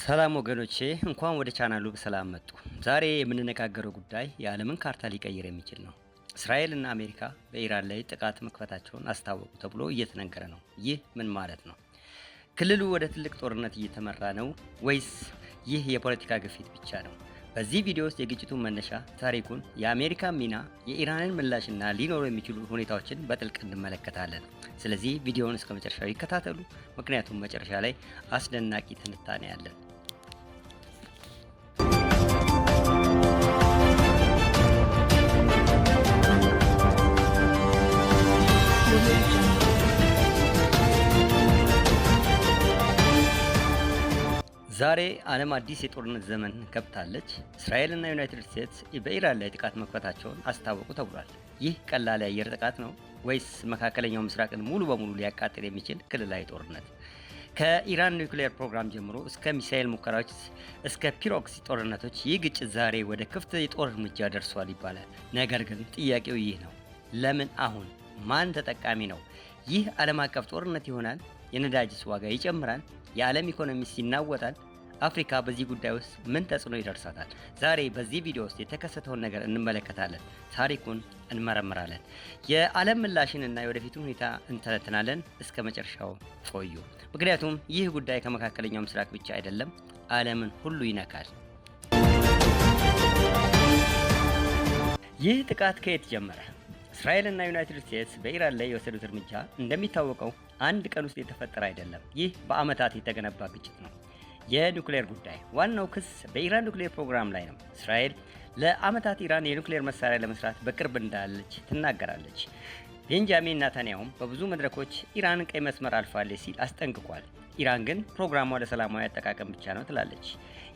ሰላም ወገኖቼ እንኳን ወደ ቻናሉ በሰላም መጡ። ዛሬ የምንነጋገረው ጉዳይ የዓለምን ካርታ ሊቀይር የሚችል ነው። እስራኤልና አሜሪካ በኢራን ላይ ጥቃት መክፈታቸውን አስታወቁ ተብሎ እየተነገረ ነው። ይህ ምን ማለት ነው? ክልሉ ወደ ትልቅ ጦርነት እየተመራ ነው ወይስ ይህ የፖለቲካ ግፊት ብቻ ነው? በዚህ ቪዲዮ ውስጥ የግጭቱን መነሻ፣ ታሪኩን፣ የአሜሪካ ሚና፣ የኢራንን ምላሽና ሊኖሩ የሚችሉ ሁኔታዎችን በጥልቅ እንመለከታለን። ስለዚህ ቪዲዮውን እስከ መጨረሻው ይከታተሉ፣ ምክንያቱም መጨረሻ ላይ አስደናቂ ትንታኔ አለን። ዛሬ ዓለም አዲስ የጦርነት ዘመን ገብታለች። እስራኤልና ዩናይትድ ስቴትስ በኢራን ላይ ጥቃት መክፈታቸውን አስታወቁ ተብሏል። ይህ ቀላል የአየር ጥቃት ነው ወይስ መካከለኛው ምስራቅን ሙሉ በሙሉ ሊያቃጥል የሚችል ክልላዊ ጦርነት? ከኢራን ኒውክሌር ፕሮግራም ጀምሮ እስከ ሚሳኤል ሙከራዎች እስከ ፒሮክሲ ጦርነቶች ይህ ግጭት ዛሬ ወደ ክፍት የጦር እርምጃ ደርሷል ይባላል። ነገር ግን ጥያቄው ይህ ነው፣ ለምን አሁን? ማን ተጠቃሚ ነው? ይህ ዓለም አቀፍ ጦርነት ይሆናል? የነዳጅስ ዋጋ ይጨምራል? የዓለም ኢኮኖሚስ ይናወጣል? አፍሪካ በዚህ ጉዳይ ውስጥ ምን ተጽዕኖ ይደርሳታል? ዛሬ በዚህ ቪዲዮ ውስጥ የተከሰተውን ነገር እንመለከታለን፣ ታሪኩን እንመረምራለን፣ የዓለም ምላሽንና የወደፊቱን ሁኔታ እንተነትናለን። እስከ መጨረሻው ቆዩ፣ ምክንያቱም ይህ ጉዳይ ከመካከለኛው ምስራቅ ብቻ አይደለም፣ ዓለምን ሁሉ ይነካል። ይህ ጥቃት ከየት ጀመረ? እስራኤልና ዩናይትድ ስቴትስ በኢራን ላይ የወሰዱት እርምጃ እንደሚታወቀው አንድ ቀን ውስጥ የተፈጠረ አይደለም። ይህ በዓመታት የተገነባ ግጭት ነው። የኒውክሌር ጉዳይ ዋናው ክስ በኢራን ኒውክሌር ፕሮግራም ላይ ነው። እስራኤል ለዓመታት ኢራን የኒውክሌር መሳሪያ ለመስራት በቅርብ እንዳለች ትናገራለች። ቤንጃሚን ናታንያሁም በብዙ መድረኮች ኢራን ቀይ መስመር አልፋለች ሲል አስጠንቅቋል። ኢራን ግን ፕሮግራሟ ለሰላማዊ አጠቃቀም ብቻ ነው ትላለች።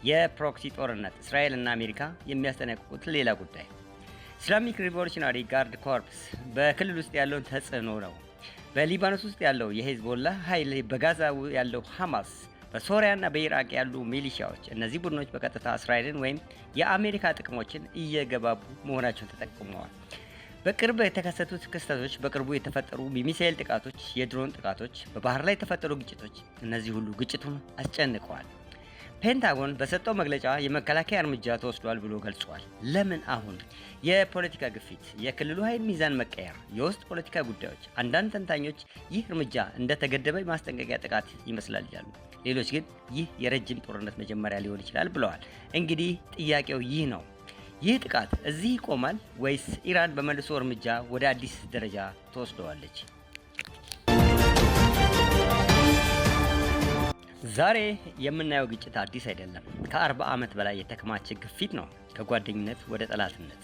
የፕሮክሲ ጦርነት እስራኤልና አሜሪካ የሚያስጠነቅቁት ሌላ ጉዳይ። ኢስላሚክ ሪቮሉሽናሪ ጋርድ ኮርፕስ በክልል ውስጥ ያለውን ተጽዕኖ ነው። በሊባኖስ ውስጥ ያለው የሄዝቦላ ኃይል፣ በጋዛ ያለው ሐማስ፣ በሶሪያና በኢራቅ ያሉ ሚሊሻዎች፣ እነዚህ ቡድኖች በቀጥታ እስራኤልን ወይም የአሜሪካ ጥቅሞችን እየገባቡ መሆናቸውን ተጠቅመዋል። በቅርብ የተከሰቱት ክስተቶች፣ በቅርቡ የተፈጠሩ የሚሳኤል ጥቃቶች፣ የድሮን ጥቃቶች፣ በባህር ላይ የተፈጠሩ ግጭቶች፣ እነዚህ ሁሉ ግጭቱን አስጨንቀዋል። ፔንታጎን በሰጠው መግለጫ የመከላከያ እርምጃ ተወስዷል ብሎ ገልጿል። ለምን አሁን? የፖለቲካ ግፊት፣ የክልሉ ኃይል ሚዛን መቀየር፣ የውስጥ ፖለቲካ ጉዳዮች። አንዳንድ ተንታኞች ይህ እርምጃ እንደተገደበ ማስጠንቀቂያ ጥቃት ይመስላል ይላሉ። ሌሎች ግን ይህ የረጅም ጦርነት መጀመሪያ ሊሆን ይችላል ብለዋል። እንግዲህ ጥያቄው ይህ ነው፣ ይህ ጥቃት እዚህ ይቆማል ወይስ ኢራን በመልሶ እርምጃ ወደ አዲስ ደረጃ ተወስደዋለች? ዛሬ የምናየው ግጭት አዲስ አይደለም። ከ40 ዓመት በላይ የተከማቸ ግፊት ነው። ከጓደኝነት ወደ ጠላትነት።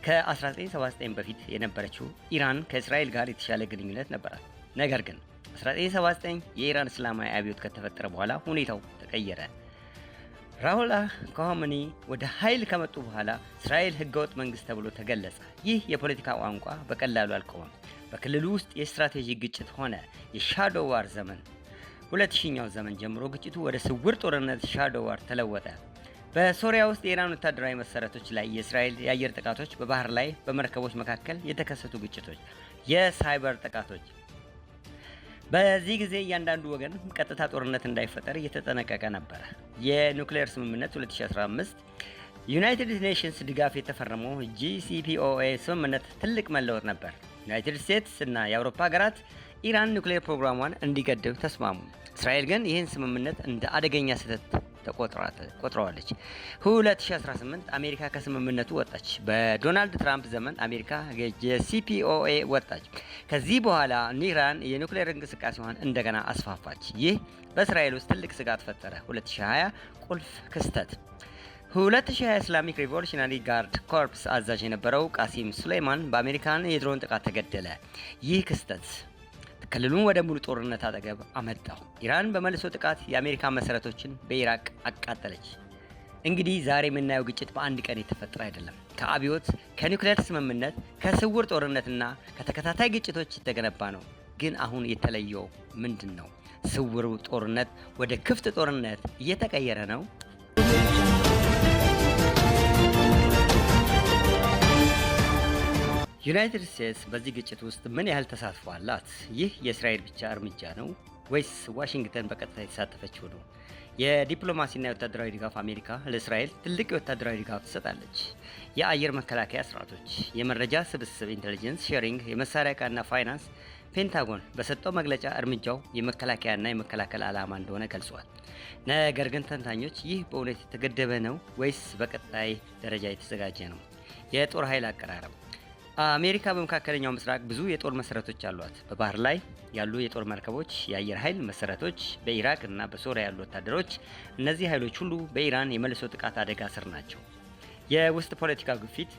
ከ1979 በፊት የነበረችው ኢራን ከእስራኤል ጋር የተሻለ ግንኙነት ነበራት። ነገር ግን 1979 የኢራን እስላማዊ አብዮት ከተፈጠረ በኋላ ሁኔታው ተቀየረ። ራውላ ኮሆሜኒ ወደ ኃይል ከመጡ በኋላ እስራኤል ህገወጥ መንግስት ተብሎ ተገለጸ። ይህ የፖለቲካ ቋንቋ በቀላሉ አልቆመም። በክልሉ ውስጥ የስትራቴጂ ግጭት ሆነ። የሻዶ ዋር ዘመን 2000ኛው ዘመን ጀምሮ ግጭቱ ወደ ስውር ጦርነት ሻዶ ዋር ተለወጠ። በሶሪያ ውስጥ የኢራን ወታደራዊ መሰረቶች ላይ የእስራኤል የአየር ጥቃቶች፣ በባህር ላይ በመርከቦች መካከል የተከሰቱ ግጭቶች፣ የሳይበር ጥቃቶች። በዚህ ጊዜ እያንዳንዱ ወገን ቀጥታ ጦርነት እንዳይፈጠር እየተጠነቀቀ ነበረ። የኒውክሌር ስምምነት 2015 ዩናይትድ ኔሽንስ ድጋፍ የተፈረመው ጂሲፒኦኤ ስምምነት ትልቅ መለወጥ ነበር። ዩናይትድ ስቴትስ እና የአውሮፓ ሀገራት ኢራን ኒውክሌር ፕሮግራሟን እንዲገድብ ተስማሙ። እስራኤል ግን ይህን ስምምነት እንደ አደገኛ ስህተት ቆጥረዋለች። 2018 አሜሪካ ከስምምነቱ ወጣች። በዶናልድ ትራምፕ ዘመን አሜሪካ የሲፒኦኤ ወጣች። ከዚህ በኋላ ኢራን የኒውክሌር እንቅስቃሴዋን እንደገና አስፋፋች። ይህ በእስራኤል ውስጥ ትልቅ ስጋት ፈጠረ። 2020 ቁልፍ ክስተት 2020 ኢስላሚክ ሪቮሉሽናሪ ጋርድ ኮርፕስ አዛዥ የነበረው ቃሲም ሱሌይማን በአሜሪካን የድሮን ጥቃት ተገደለ። ይህ ክስተት ክልሉን ወደ ሙሉ ጦርነት አጠገብ አመጣው። ኢራን በመልሶ ጥቃት የአሜሪካ መሰረቶችን በኢራቅ አቃጠለች። እንግዲህ ዛሬ የምናየው ግጭት በአንድ ቀን የተፈጠረ አይደለም። ከአብዮት፣ ከኒውክሌር ስምምነት፣ ከስውር ጦርነትና ከተከታታይ ግጭቶች የተገነባ ነው። ግን አሁን የተለየው ምንድን ነው? ስውሩ ጦርነት ወደ ክፍት ጦርነት እየተቀየረ ነው። ዩናይትድ ስቴትስ በዚህ ግጭት ውስጥ ምን ያህል ተሳትፎ አላት? ይህ የእስራኤል ብቻ እርምጃ ነው ወይስ ዋሽንግተን በቀጥታ የተሳተፈችው ነው? የዲፕሎማሲና የወታደራዊ ድጋፍ አሜሪካ ለእስራኤል ትልቅ የወታደራዊ ድጋፍ ትሰጣለች። የአየር መከላከያ ስርዓቶች፣ የመረጃ ስብስብ፣ ኢንቴሊጀንስ ሼሪንግ፣ የመሳሪያ ዕቃና ፋይናንስ። ፔንታጎን በሰጠው መግለጫ እርምጃው የመከላከያና የመከላከል ዓላማ እንደሆነ ገልጿል። ነገር ግን ተንታኞች ይህ በእውነት የተገደበ ነው ወይስ በቀጣይ ደረጃ የተዘጋጀ ነው? የጦር ኃይል አቀራረብ አሜሪካ በመካከለኛው ምስራቅ ብዙ የጦር መሰረቶች አሏት። በባህር ላይ ያሉ የጦር መርከቦች፣ የአየር ኃይል መሰረቶች፣ በኢራቅ እና በሶሪያ ያሉ ወታደሮች፣ እነዚህ ኃይሎች ሁሉ በኢራን የመልሶ ጥቃት አደጋ ስር ናቸው። የውስጥ ፖለቲካ ግፊት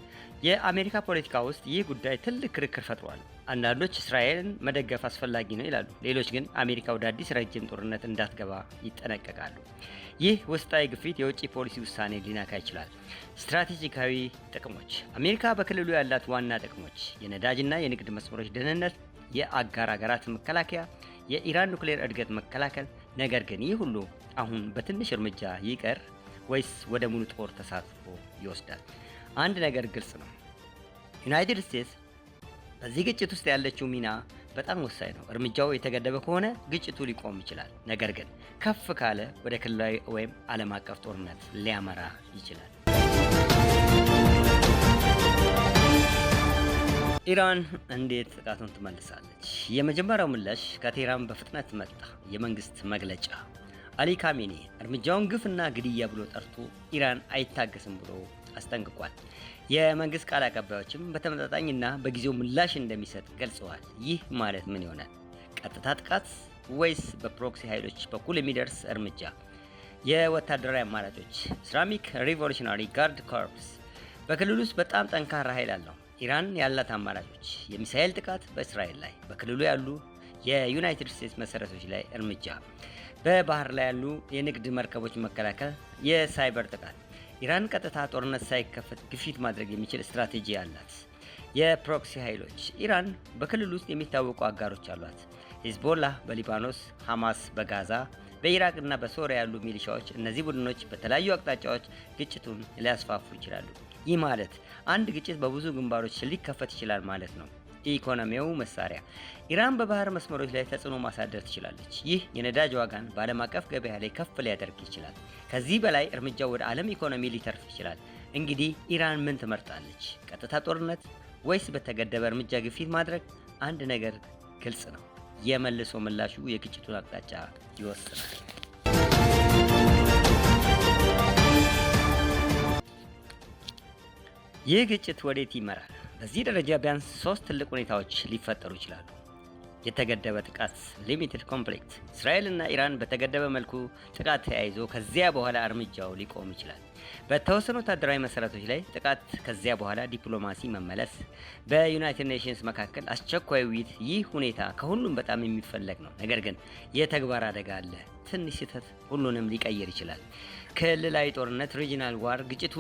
የአሜሪካ ፖለቲካ ውስጥ ይህ ጉዳይ ትልቅ ክርክር ፈጥሯል። አንዳንዶች እስራኤልን መደገፍ አስፈላጊ ነው ይላሉ፣ ሌሎች ግን አሜሪካ ወደ አዲስ ረጅም ጦርነት እንዳትገባ ይጠነቀቃሉ። ይህ ውስጣዊ ግፊት የውጭ ፖሊሲ ውሳኔ ሊነካ ይችላል። ስትራቴጂካዊ ጥቅሞች አሜሪካ በክልሉ ያላት ዋና ጥቅሞች የነዳጅና የንግድ መስመሮች ደህንነት፣ የአጋር ሀገራት መከላከያ፣ የኢራን ኑክሌር እድገት መከላከል። ነገር ግን ይህ ሁሉ አሁን በትንሽ እርምጃ ይቀር ወይስ ወደ ሙሉ ጦር ተሳትፎ ይወስዳል? አንድ ነገር ግልጽ ነው። ዩናይትድ ስቴትስ በዚህ ግጭት ውስጥ ያለችው ሚና በጣም ወሳኝ ነው። እርምጃው የተገደበ ከሆነ ግጭቱ ሊቆም ይችላል። ነገር ግን ከፍ ካለ ወደ ክልላዊ ወይም ዓለም አቀፍ ጦርነት ሊያመራ ይችላል። ኢራን እንዴት ጥቃቱን ትመልሳለች? የመጀመሪያው ምላሽ ከቴህራን በፍጥነት መጣ። የመንግስት መግለጫ አሊ ካሜኒ እርምጃውን ግፍና ግድያ ብሎ ጠርቶ ኢራን አይታገስም ብሎ አስጠንቅቋል። የመንግስት ቃል አቀባዮችም በተመጣጣኝና በጊዜው ምላሽ እንደሚሰጥ ገልጸዋል። ይህ ማለት ምን ይሆናል? ቀጥታ ጥቃት ወይስ በፕሮክሲ ኃይሎች በኩል የሚደርስ እርምጃ? የወታደራዊ አማራጮች ኢስላሚክ ሪቮሉሽናሪ ጋርድ ኮርፕስ በክልሉ ውስጥ በጣም ጠንካራ ኃይል አለው። ኢራን ያላት አማራጮች የሚሳኤል ጥቃት በእስራኤል ላይ፣ በክልሉ ያሉ የዩናይትድ ስቴትስ መሰረቶች ላይ እርምጃ፣ በባህር ላይ ያሉ የንግድ መርከቦች መከላከል፣ የሳይበር ጥቃት። ኢራን ቀጥታ ጦርነት ሳይከፈት ግፊት ማድረግ የሚችል ስትራቴጂ አላት። የፕሮክሲ ኃይሎች ኢራን በክልል ውስጥ የሚታወቁ አጋሮች አሏት። ሂዝቦላህ በሊባኖስ፣ ሐማስ በጋዛ፣ በኢራቅ እና በሶሪያ ያሉ ሚሊሻዎች። እነዚህ ቡድኖች በተለያዩ አቅጣጫዎች ግጭቱን ሊያስፋፉ ይችላሉ። ይህ ማለት አንድ ግጭት በብዙ ግንባሮች ሊከፈት ይችላል ማለት ነው። ኢኮኖሚው መሳሪያ ኢራን በባህር መስመሮች ላይ ተጽዕኖ ማሳደር ትችላለች። ይህ የነዳጅ ዋጋን በዓለም አቀፍ ገበያ ላይ ከፍ ሊያደርግ ይችላል። ከዚህ በላይ እርምጃው ወደ ዓለም ኢኮኖሚ ሊተርፍ ይችላል። እንግዲህ ኢራን ምን ትመርጣለች? ቀጥታ ጦርነት ወይስ በተገደበ እርምጃ ግፊት ማድረግ? አንድ ነገር ግልጽ ነው፣ የመልሶ ምላሹ የግጭቱን አቅጣጫ ይወስናል። ይህ ግጭት ወዴት ይመራል? በዚህ ደረጃ ቢያንስ 3 ትልቅ ሁኔታዎች ሊፈጠሩ ይችላሉ። የተገደበ ጥቃት ሊሚትድ ኮንፍሊክት፣ እስራኤል እና ኢራን በተገደበ መልኩ ጥቃት ተያይዞ ከዚያ በኋላ እርምጃው ሊቆም ይችላል። በተወሰኑ ወታደራዊ መሰረቶች ላይ ጥቃት፣ ከዚያ በኋላ ዲፕሎማሲ መመለስ። በዩናይትድ ኔሽንስ መካከል አስቸኳይ ውይይት። ይህ ሁኔታ ከሁሉም በጣም የሚፈለግ ነው። ነገር ግን የተግባር አደጋ አለ። ትንሽ ስህተት ሁሉንም ሊቀይር ይችላል። ክልላዊ ጦርነት ሪጂናል ዋር፣ ግጭቱ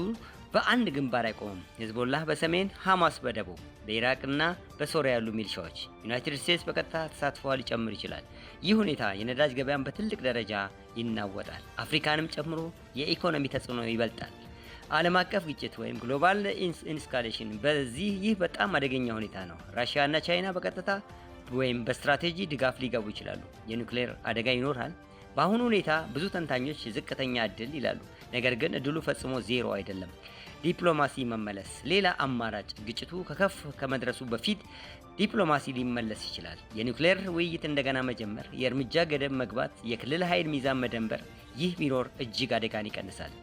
በአንድ ግንባር አይቆምም። ሂዝቦላህ በሰሜን፣ ሐማስ በደቡብ፣ በኢራቅና በሶሪያ ያሉ ሚሊሻዎች፣ ዩናይትድ ስቴትስ በቀጥታ ተሳትፎዋ ሊጨምር ይችላል። ይህ ሁኔታ የነዳጅ ገበያን በትልቅ ደረጃ ይናወጣል። አፍሪካንም ጨምሮ የኢኮኖሚ ተጽዕኖ ይበልጣል። ዓለም አቀፍ ግጭት ወይም ግሎባል ኢንስካሌሽን። ይህ በጣም አደገኛ ሁኔታ ነው። ራሽያና ቻይና በቀጥታ ወይም በስትራቴጂ ድጋፍ ሊገቡ ይችላሉ። የኒውክሌር አደጋ ይኖራል። በአሁኑ ሁኔታ ብዙ ተንታኞች ዝቅተኛ እድል ይላሉ። ነገር ግን እድሉ ፈጽሞ ዜሮ አይደለም። ዲፕሎማሲ መመለስ ሌላ አማራጭ። ግጭቱ ከከፍ ከመድረሱ በፊት ዲፕሎማሲ ሊመለስ ይችላል። የኒውክሌር ውይይት እንደገና መጀመር፣ የእርምጃ ገደብ መግባት፣ የክልል ኃይል ሚዛን መደንበር። ይህ ቢኖር እጅግ አደጋን ይቀንሳል።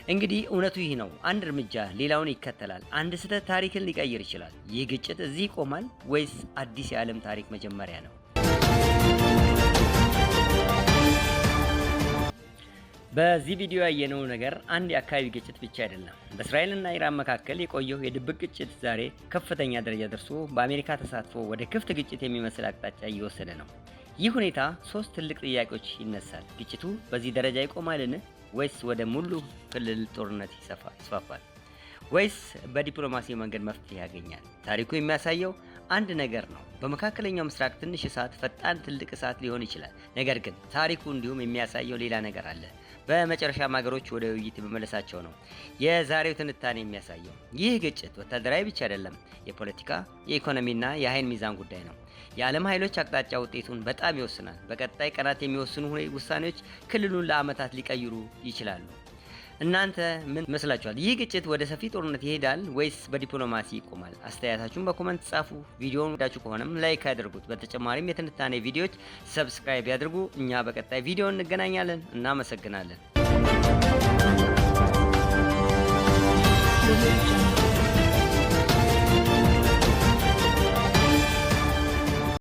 እንግዲህ እውነቱ ይህ ነው። አንድ እርምጃ ሌላውን ይከተላል። አንድ ስህተት ታሪክን ሊቀይር ይችላል። ይህ ግጭት እዚህ ይቆማል ወይስ አዲስ የዓለም ታሪክ መጀመሪያ ነው? በዚህ ቪዲዮ ያየነው ነገር አንድ የአካባቢ ግጭት ብቻ አይደለም። በእስራኤልና ኢራን መካከል የቆየው የድብቅ ግጭት ዛሬ ከፍተኛ ደረጃ ደርሶ በአሜሪካ ተሳትፎ ወደ ክፍት ግጭት የሚመስል አቅጣጫ እየወሰደ ነው። ይህ ሁኔታ 3 ትልቅ ጥያቄዎች ይነሳል። ግጭቱ በዚህ ደረጃ ይቆማልን? ወይስ ወደ ሙሉ ክልል ጦርነት ይስፋፋል? ወይስ በዲፕሎማሲ መንገድ መፍትሄ ያገኛል? ታሪኩ የሚያሳየው አንድ ነገር ነው። በመካከለኛው ምስራቅ ትንሽ እሳት ፈጣን ትልቅ እሳት ሊሆን ይችላል። ነገር ግን ታሪኩ እንዲሁም የሚያሳየው ሌላ ነገር አለ። በመጨረሻም ሀገሮች ወደ ውይይት መመለሳቸው ነው የዛሬው ትንታኔ የሚያሳየው። ይህ ግጭት ወታደራዊ ብቻ አይደለም፣ የፖለቲካ የኢኮኖሚና የኃይል ሚዛን ጉዳይ ነው። የዓለም ኃይሎች አቅጣጫ ውጤቱን በጣም ይወስናል። በቀጣይ ቀናት የሚወስኑ ውሳኔዎች ክልሉን ለዓመታት ሊቀይሩ ይችላሉ። እናንተ ምን መስላችኋል? ይህ ግጭት ወደ ሰፊ ጦርነት ይሄዳል ወይስ በዲፕሎማሲ ይቆማል? አስተያየታችሁን በኮመንት ጻፉ። ቪዲዮውን ወዳችሁ ከሆነም ላይክ ያድርጉት። በተጨማሪም የትንታኔ ቪዲዮዎች ሰብስክራይብ ያድርጉ። እኛ በቀጣይ ቪዲዮ እንገናኛለን። እናመሰግናለን።